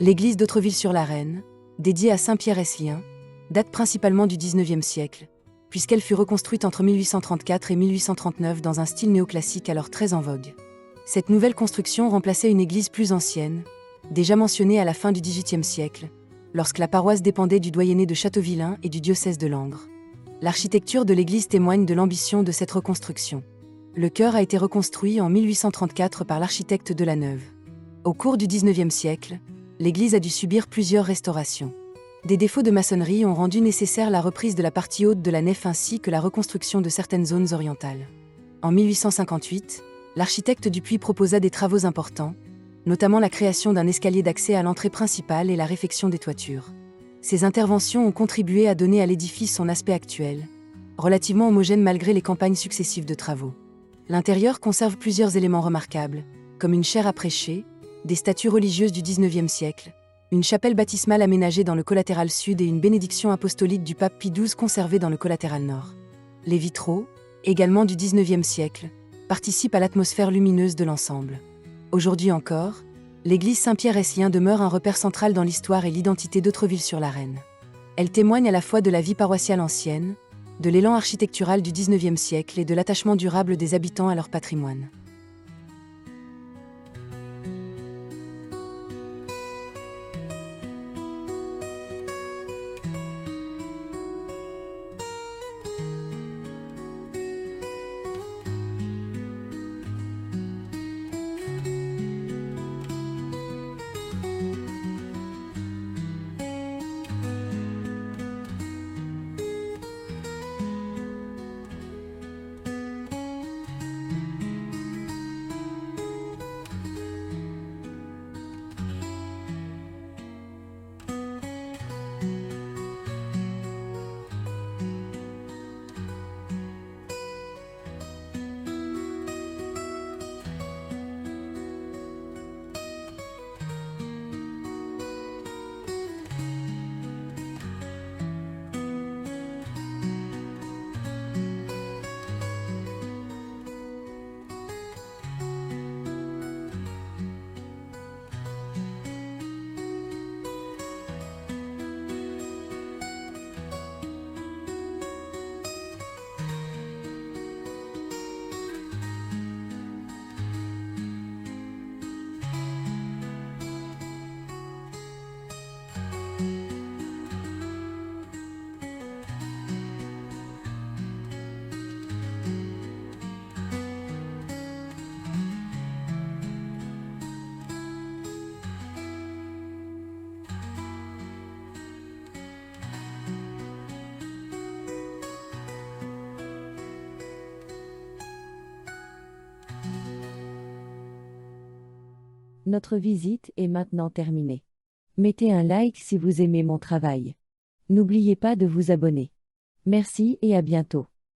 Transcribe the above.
L'église d'Autreville-sur-la-Reine, dédiée à Saint-Pierre Esclien, date principalement du XIXe siècle, puisqu'elle fut reconstruite entre 1834 et 1839 dans un style néoclassique alors très en vogue. Cette nouvelle construction remplaçait une église plus ancienne, déjà mentionnée à la fin du XVIIIe siècle, lorsque la paroisse dépendait du doyenné de Châteauvillain et du diocèse de Langres. L'architecture de l'église témoigne de l'ambition de cette reconstruction. Le chœur a été reconstruit en 1834 par l'architecte Delaneuve. Au cours du XIXe siècle, l'église a dû subir plusieurs restaurations. Des défauts de maçonnerie ont rendu nécessaire la reprise de la partie haute de la nef ainsi que la reconstruction de certaines zones orientales. En 1858, l'architecte Dupuy proposa des travaux importants, notamment la création d'un escalier d'accès à l'entrée principale et la réfection des toitures. Ces interventions ont contribué à donner à l'édifice son aspect actuel, relativement homogène malgré les campagnes successives de travaux. L'intérieur conserve plusieurs éléments remarquables, comme une chaire à prêcher, des statues religieuses du XIXe siècle, une chapelle baptismale aménagée dans le collatéral sud et une bénédiction apostolique du pape Pie XII conservée dans le collatéral nord. Les vitraux, également du XIXe siècle, participent à l'atmosphère lumineuse de l'ensemble. Aujourd'hui encore, l'église Saint-Pierre Esclien demeure un repère central dans l'histoire et l'identité d'Autreville-sur-la-Reine. Elle témoigne à la fois de la vie paroissiale ancienne, de l'élan architectural du XIXe siècle et de l'attachement durable des habitants à leur patrimoine. Notre visite est maintenant terminée. Mettez un like si vous aimez mon travail. N'oubliez pas de vous abonner. Merci et à bientôt.